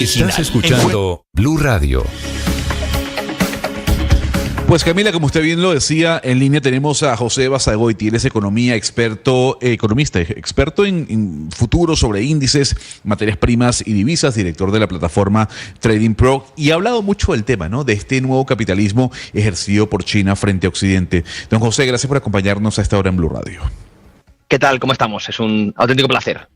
Estás escuchando Blue Radio. Pues Camila, como usted bien lo decía, en línea tenemos a José Basagoiti. Él es economista, experto en futuro sobre índices, materias primas y divisas, director de la plataforma Trading Pro, y ha hablado mucho del tema, ¿no?, de este nuevo capitalismo ejercido por China frente a Occidente. Don José, gracias por acompañarnos a esta hora en Blue Radio. ¿Qué tal? ¿Cómo estamos? Es un auténtico placer.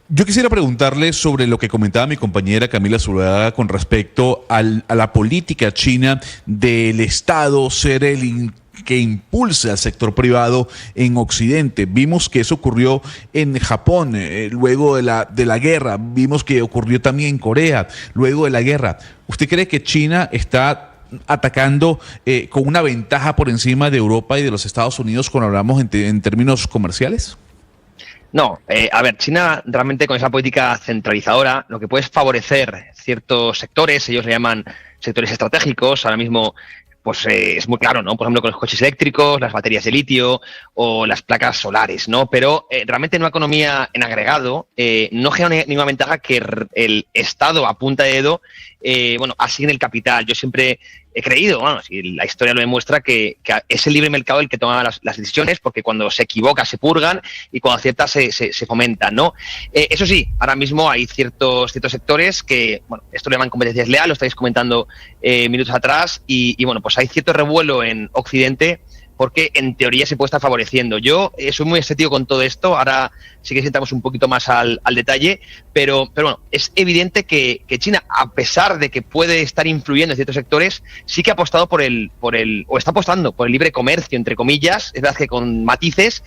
Yo quisiera preguntarle sobre lo que comentaba mi compañera Camila Zuluaga con respecto a la política china del Estado ser el que impulsa al sector privado en Occidente. Vimos que eso ocurrió en Japón luego de la guerra. Vimos que ocurrió también en Corea luego de la guerra. ¿Usted cree que China está atacando con una ventaja por encima de Europa y de los Estados Unidos cuando hablamos en términos comerciales? No, a ver, China realmente con esa política centralizadora lo que puede es favorecer ciertos sectores, ellos le llaman sectores estratégicos, ahora mismo pues es muy claro, ¿no? Por ejemplo, con los coches eléctricos, las baterías de litio o las placas solares, ¿no? Pero realmente en una economía en agregado no genera ninguna ventaja que el Estado a punta de dedo asigne el capital. Yo siempre he creído, bueno, si la historia lo demuestra, que es el libre mercado el que toma las decisiones, porque cuando se equivoca se purgan y cuando acierta se fomentan, ¿no? Eso sí, ahora mismo hay ciertos sectores que, bueno, esto lo llaman competencia desleal, lo estáis comentando minutos atrás, y bueno, pues hay cierto revuelo en Occidente porque en teoría se puede estar favoreciendo. Yo soy muy escéptico con todo esto, ahora sí que entramos un poquito más al detalle, pero bueno, es evidente que China, a pesar de que puede estar influyendo en ciertos sectores, sí que ha apostado o está apostando por el libre comercio, entre comillas, es verdad que con matices,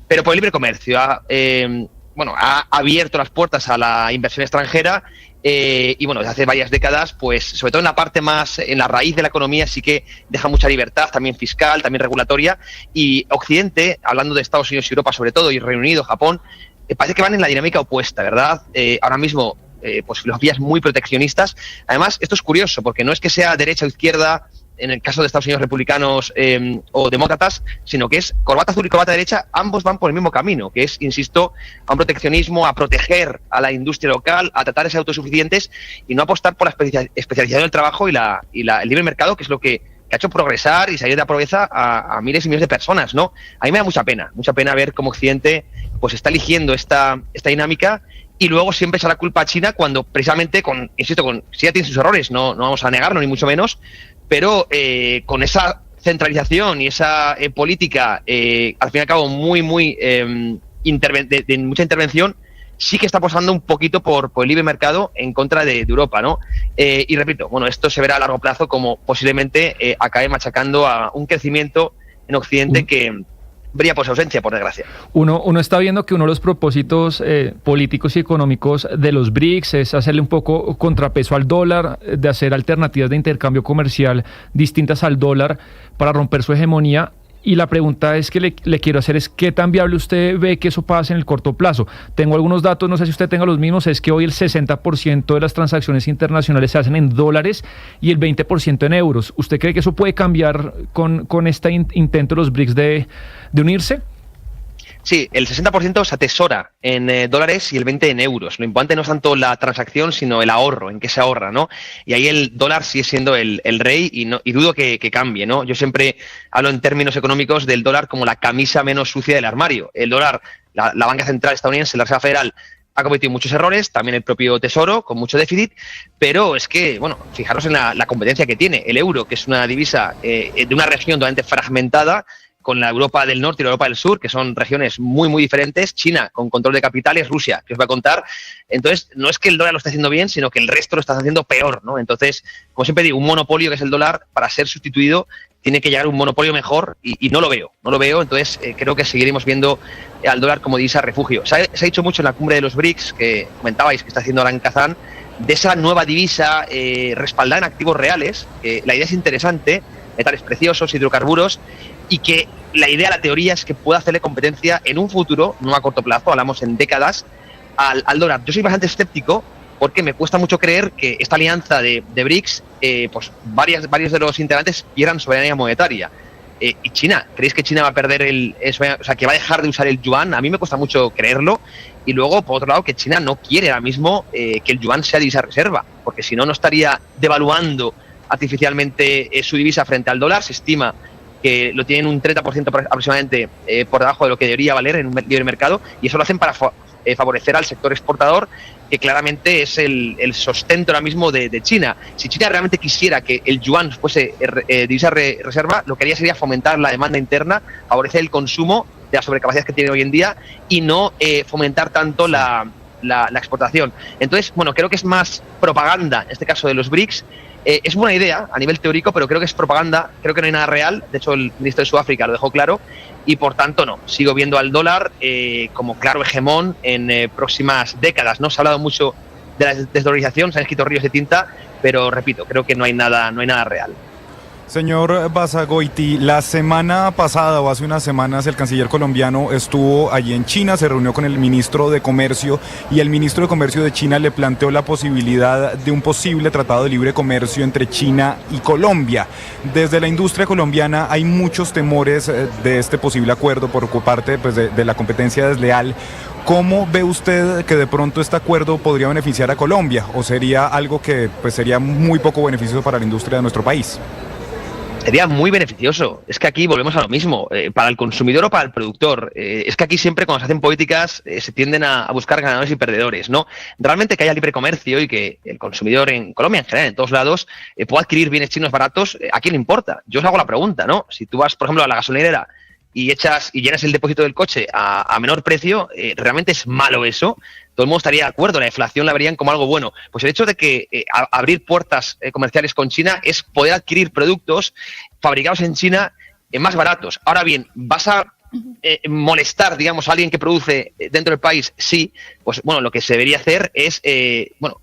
pero por el libre comercio. Ha abierto las puertas a la inversión extranjera y bueno, desde hace varias décadas, pues sobre todo en la parte más, en la raíz de la economía sí que deja mucha libertad, también fiscal, también regulatoria, y Occidente, hablando de Estados Unidos y Europa sobre todo, y Reino Unido, Japón, parece que van en la dinámica opuesta, ¿verdad? Ahora mismo, pues filosofías muy proteccionistas. Además, esto es curioso, porque no es que sea derecha o izquierda, en el caso de Estados Unidos republicanos o demócratas, sino que es corbata azul y corbata derecha, ambos van por el mismo camino, que es, insisto, a un proteccionismo, a proteger a la industria local, a tratar de ser autosuficientes y no apostar por la especialización del trabajo y el libre mercado, que es lo que ha hecho progresar y salir de la pobreza a miles y miles de personas, ¿no? A mí me da mucha pena ver cómo Occidente pues está eligiendo esta dinámica. Y luego siempre echa la culpa a China cuando precisamente, sí ya tiene sus errores, no vamos a negarlo ni mucho menos, pero con esa centralización y esa política, al fin y al cabo, muy de mucha intervención, sí que está apostando un poquito por el libre mercado en contra de Europa, ¿no? Y repito, bueno, esto se verá a largo plazo como posiblemente acabe machacando a un crecimiento en Occidente que brilla por su ausencia, por desgracia. Uno está viendo que uno de los propósitos políticos y económicos de los BRICS es hacerle un poco contrapeso al dólar, de hacer alternativas de intercambio comercial distintas al dólar para romper su hegemonía. Y la pregunta es que le quiero hacer es ¿qué tan viable usted ve que eso pase en el corto plazo? Tengo algunos datos, no sé si usted tenga los mismos, es que hoy el 60% de las transacciones internacionales se hacen en dólares y el 20% en euros. ¿Usted cree que eso puede cambiar con este intento de los BRICS de unirse? Sí, el 60% se atesora en dólares y el 20% en euros. Lo importante no es tanto la transacción, sino el ahorro, en qué se ahorra, ¿no? Y ahí el dólar sigue siendo el rey y dudo que cambie, ¿no? Yo siempre hablo en términos económicos del dólar como la camisa menos sucia del armario. El dólar, la banca central estadounidense, la Reserva Federal, ha cometido muchos errores, también el propio Tesoro, con mucho déficit, pero es que, bueno, fijaros en la competencia que tiene. El euro, que es una divisa de una región totalmente fragmentada, con la Europa del Norte y la Europa del Sur, que son regiones muy diferentes, China con control de capitales, Rusia, que os va a contar. Entonces, no es que el dólar lo esté haciendo bien, sino que el resto lo está haciendo peor, ¿no? Entonces, como siempre digo, un monopolio que es el dólar, para ser sustituido, tiene que llegar a un monopolio mejor y no lo veo. Entonces, creo que seguiremos viendo al dólar como divisa refugio. Se ha dicho mucho en la cumbre de los BRICS, que comentabais que está haciendo ahora en Kazán, de esa nueva divisa respaldada en activos reales. La idea es interesante, metales preciosos, hidrocarburos, y que la idea, la teoría es que pueda hacerle competencia en un futuro, no a corto plazo, hablamos en décadas, al dólar. Yo soy bastante escéptico porque me cuesta mucho creer que esta alianza de BRICS, pues varios de los integrantes pierdan soberanía monetaria. ¿Y China? ¿Creéis que China va a perder que va a dejar de usar el yuan? A mí me cuesta mucho creerlo y luego, por otro lado, que China no quiere ahora mismo que el yuan sea divisa reserva, porque si no, no estaría devaluando artificialmente su divisa frente al dólar. Se estima que lo tienen un 30% aproximadamente por debajo de lo que debería valer en un libre mercado, y eso lo hacen para favorecer al sector exportador, que claramente es el sostento ahora mismo de China. Si China realmente quisiera que el yuan fuese divisa reserva, lo que haría sería fomentar la demanda interna, favorecer el consumo de la sobrecapacidad que tiene hoy en día y no fomentar tanto la exportación. Entonces, bueno, creo que es más propaganda, en este caso de los BRICS. Es buena idea a nivel teórico, pero creo que es propaganda, creo que no hay nada real. De hecho, el ministro de Sudáfrica lo dejó claro y, por tanto, no. Sigo viendo al dólar como claro hegemón en próximas décadas, ¿no? Se ha hablado mucho de la desdolarización, se han escrito ríos de tinta, pero, repito, creo que no hay nada real. Señor Basagoiti, la semana pasada o hace unas semanas el canciller colombiano estuvo allí en China, se reunió con el ministro de Comercio y el ministro de Comercio de China le planteó la posibilidad de un posible tratado de libre comercio entre China y Colombia. Desde la industria colombiana hay muchos temores de este posible acuerdo por parte de la competencia desleal. ¿Cómo ve usted que de pronto este acuerdo podría beneficiar a Colombia o sería algo que pues sería muy poco beneficioso para la industria de nuestro país? Sería muy beneficioso. Es que aquí volvemos a lo mismo, para el consumidor o para el productor. Es que aquí siempre cuando se hacen políticas se tienden a buscar ganadores y perdedores, ¿no? Realmente que haya libre comercio y que el consumidor en Colombia, en general, en todos lados, pueda adquirir bienes chinos baratos, ¿a quién le importa? Yo os hago la pregunta, ¿no? Si tú vas, por ejemplo, a la gasolinera y llenas el depósito del coche a menor precio, ¿realmente es malo eso? Todo el mundo estaría de acuerdo, la inflación la verían como algo bueno. Pues el hecho de que abrir puertas comerciales con China es poder adquirir productos fabricados en China más baratos. Ahora bien, ¿vas a molestar, digamos, a alguien que produce dentro del país? Sí, pues bueno, lo que se debería hacer es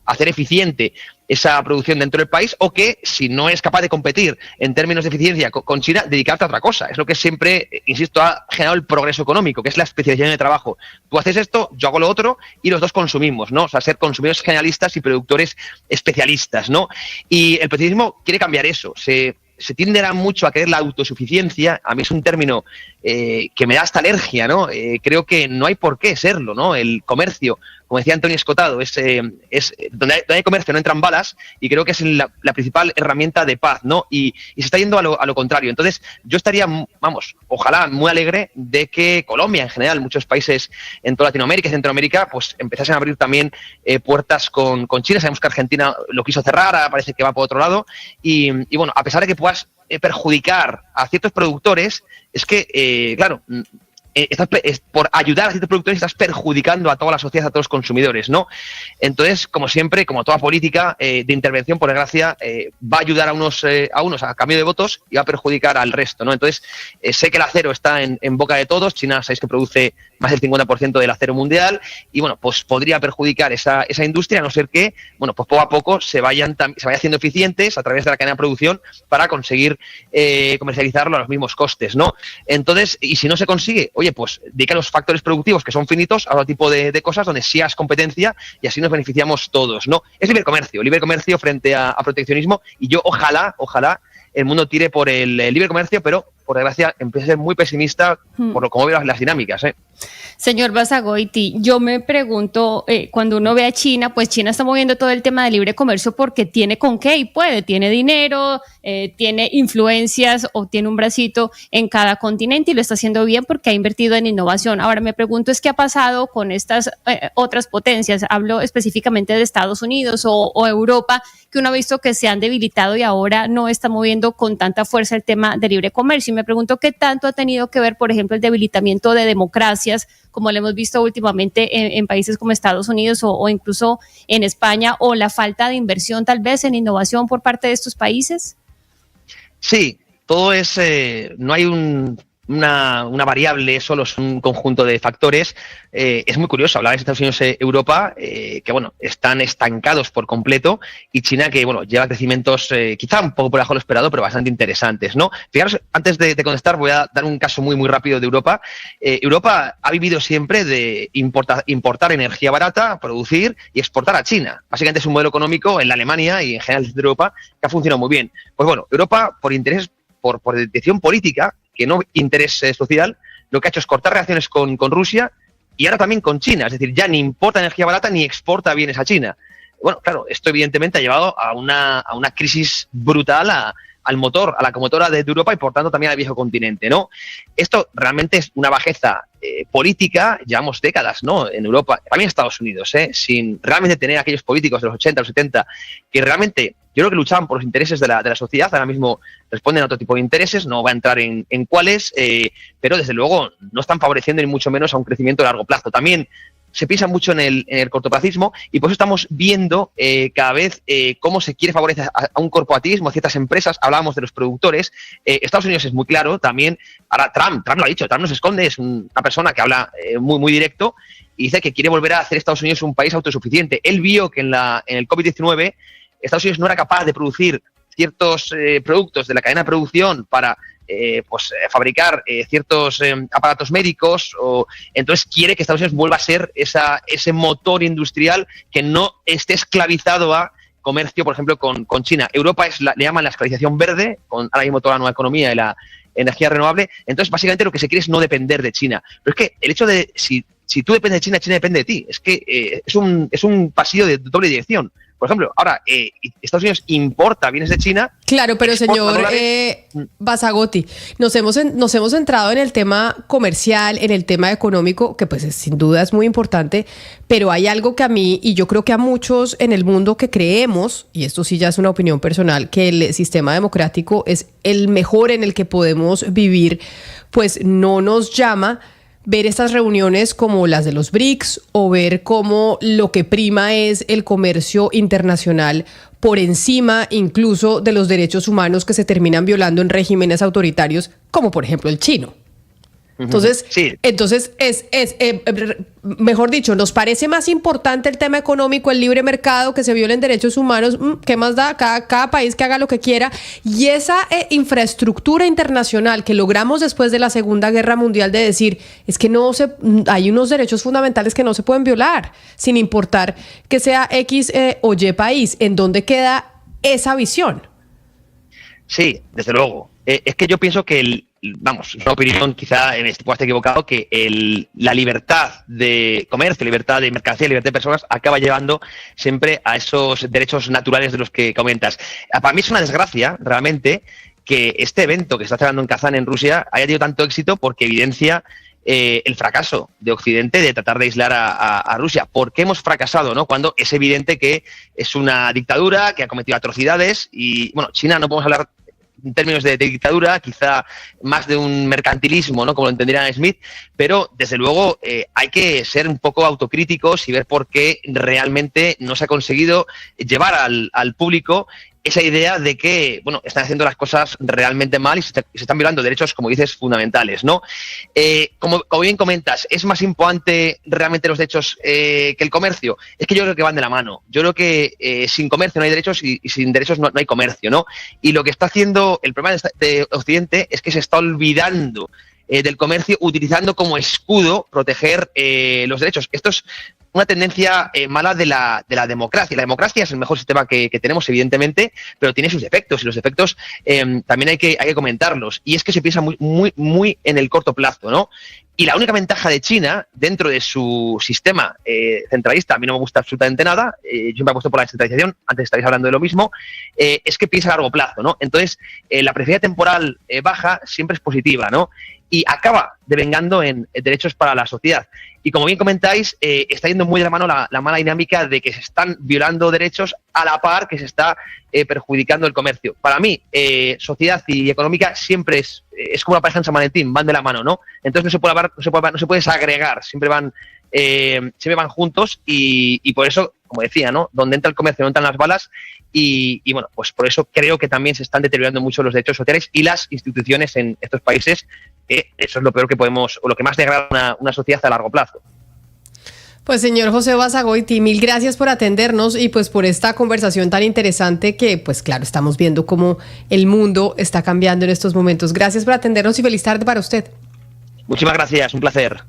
hacer eficiente esa producción dentro del país, o que si no es capaz de competir en términos de eficiencia con China, dedicarte a otra cosa. Es lo que siempre, insisto, ha generado el progreso económico, que es la especialización de trabajo. Tú haces esto, yo hago lo otro y los dos consumimos, ¿no? O sea, ser consumidores generalistas y productores especialistas, ¿no? Y el proteccionismo quiere cambiar eso. Se tiende mucho a querer la autosuficiencia. A mí es un término que me da hasta alergia, ¿no? Creo que no hay por qué serlo, ¿no? El comercio, como decía Antonio Escotado, es donde hay comercio no entran balas, y creo que es la principal herramienta de paz, ¿no? Y se está yendo a lo contrario. Entonces, yo estaría, ojalá muy alegre de que Colombia, en general, muchos países en toda Latinoamérica y Centroamérica, pues empezasen a abrir también puertas con China. Sabemos que Argentina lo quiso cerrar, ahora parece que va por otro lado. Y bueno, a pesar de que puedas perjudicar a ciertos productores, es que, claro, por ayudar a ciertos productores estás perjudicando a toda la sociedad, a todos los consumidores, ¿no? Entonces, como siempre, como toda política de intervención, por desgracia, va a ayudar a unos a cambio de votos y va a perjudicar al resto, ¿no? Entonces, sé que el acero está en boca de todos. China, sabéis que produce más del 50% del acero mundial y, bueno, pues podría perjudicar esa industria, a no ser que, bueno, pues poco a poco se vaya haciendo eficientes a través de la cadena de producción para conseguir comercializarlo a los mismos costes, ¿no? Entonces, y si no se consigue, oye, pues dedica los factores productivos que son finitos a otro tipo de cosas donde sí has competencia y así nos beneficiamos todos, ¿no? Es libre comercio frente a proteccionismo, y yo ojalá el mundo tire por el libre comercio, pero por desgracia empiezo a ser muy pesimista por cómo veo las dinámicas, ¿eh? Señor Basagoiti, yo me pregunto, cuando uno ve a China, pues China está moviendo todo el tema de libre comercio porque tiene con qué y puede, tiene dinero, tiene influencias o tiene un bracito en cada continente y lo está haciendo bien porque ha invertido en innovación. Ahora me pregunto es qué ha pasado con estas otras potencias, hablo específicamente de Estados Unidos o Europa, que uno ha visto que se han debilitado y ahora no está moviendo con tanta fuerza el tema de libre comercio. Y me pregunto qué tanto ha tenido que ver, por ejemplo, el debilitamiento de democracias, como lo hemos visto últimamente en países como Estados Unidos o incluso en España, o la falta de inversión tal vez en innovación por parte de estos países. Sí, todo es, no hay una variable, solo es un conjunto de factores. Es muy curioso hablar de Estados Unidos y Europa, que bueno, están estancados por completo, y China, que bueno, lleva crecimientos quizá un poco por debajo de lo esperado, pero bastante interesantes, ¿no? Fijaros, antes de contestar, voy a dar un caso muy rápido de Europa. Europa ha vivido siempre de importar energía barata, producir y exportar a China. Básicamente es un modelo económico en la Alemania y en general de Europa que ha funcionado muy bien. Pues bueno, Europa, por intereses, por decisión política, que no interés social, lo que ha hecho es cortar relaciones con Rusia, y ahora también con China, es decir, ya ni importa energía barata ni exporta bienes a China. Bueno, claro, esto evidentemente ha llevado a una crisis brutal al motor, a la locomotora de Europa y por tanto también al viejo continente, ¿no? Esto realmente es una bajeza política, llevamos décadas, ¿no? En Europa, también en Estados Unidos, sin realmente tener aquellos políticos de los 80, los 70, que realmente yo creo que luchaban por los intereses de la sociedad, ahora mismo responden a otro tipo de intereses, no voy a entrar en cuáles, pero desde luego no están favoreciendo ni mucho menos a un crecimiento a largo plazo. También se piensa mucho en el cortoplacismo y por eso estamos viendo cada vez cómo se quiere favorecer a un corporativismo, a ciertas empresas. Hablábamos de los productores. Estados Unidos es muy claro también. Ahora Trump lo ha dicho, Trump no se esconde, es una persona que habla muy directo y dice que quiere volver a hacer Estados Unidos un país autosuficiente. Él vio que en el COVID-19 Estados Unidos no era capaz de producir ciertos productos de la cadena de producción para fabricar ciertos aparatos médicos, entonces quiere que Estados Unidos vuelva a ser ese motor industrial que no esté esclavizado a comercio, por ejemplo, con China. Europa le llaman la esclavización verde, con ahora mismo toda la nueva economía y la energía renovable. Entonces, básicamente lo que se quiere es no depender de China. Pero es que el hecho de si tú dependes de China, China depende de ti. Es que es un pasillo de doble dirección. Por ejemplo, ahora Estados Unidos importa bienes de China. Claro, pero señor Basagotti, nos hemos centrado en el tema comercial, en el tema económico, que pues sin duda es muy importante, pero hay algo que a mí, y yo creo que a muchos en el mundo que creemos, y esto sí ya es una opinión personal, que el sistema democrático es el mejor en el que podemos vivir, pues no nos llama ver estas reuniones como las de los BRICS o ver cómo lo que prima es el comercio internacional por encima incluso de los derechos humanos que se terminan violando en regímenes autoritarios, como por ejemplo el chino. Entonces, sí. Mejor dicho, nos parece más importante el tema económico, el libre mercado, que se violen derechos humanos, ¿qué más da? Cada país que haga lo que quiera. Y esa infraestructura internacional que logramos después de la Segunda Guerra Mundial de decir, es que hay unos derechos fundamentales que no se pueden violar, sin importar que sea X o Y país. ¿En dónde queda esa visión? Sí, desde luego. Es que yo pienso que es una opinión, quizá pueda estar equivocado, que la libertad de comercio, libertad de mercancía, libertad de personas acaba llevando siempre a esos derechos naturales de los que comentas. Para mí es una desgracia, realmente, que este evento que se está celebrando en Kazán, en Rusia, haya tenido tanto éxito porque evidencia el fracaso de Occidente de tratar de aislar a Rusia. ¿Por qué hemos fracasado, no? Cuando es evidente que es una dictadura que ha cometido atrocidades y, bueno, China no podemos hablar en términos de dictadura, quizá más de un mercantilismo, ¿no? Como lo entendería Smith, pero desde luego hay que ser un poco autocríticos y ver por qué realmente no se ha conseguido llevar al público esa idea de que, bueno, están haciendo las cosas realmente mal y se están violando derechos, como dices, fundamentales, ¿no? Como bien comentas, ¿es más importante realmente los derechos que el comercio? Es que yo creo que van de la mano. Yo creo que sin comercio no hay derechos y sin derechos no hay comercio, ¿no? Y lo que está haciendo el problema de Occidente es que se está olvidando del comercio, utilizando como escudo proteger los derechos. Esto es una tendencia mala de la democracia. La democracia es el mejor sistema que tenemos, evidentemente, pero tiene sus defectos y los defectos también hay que comentarlos. Y es que se piensa muy en el corto plazo, ¿no? Y la única ventaja de China dentro de su sistema centralista, a mí no me gusta absolutamente nada, yo me he puesto por la descentralización, antes estáis hablando de lo mismo, es que piensa a largo plazo, ¿no? Entonces, la preferencia temporal baja siempre es positiva, ¿no? Y acaba devengando en derechos para la sociedad. Y como bien comentáis, está yendo muy de la mano la mala dinámica de que se están violando derechos a la par que se está perjudicando el comercio. Para mí, sociedad y económica siempre es como una pareja en San Valentín, van de la mano, ¿no? Entonces no se puede desagregar, siempre van juntos y por eso, como decía, ¿no? Donde entra el comercio no entran las balas y bueno, pues por eso creo que también se están deteriorando mucho los derechos sociales y las instituciones en estos países. Eso es lo peor que podemos, o lo que más degrada una sociedad a largo plazo. Pues señor José Basagoiti, mil gracias por atendernos y pues por esta conversación tan interesante que pues claro, estamos viendo cómo el mundo está cambiando en estos momentos. Gracias por atendernos y feliz tarde para usted. Muchísimas gracias, un placer.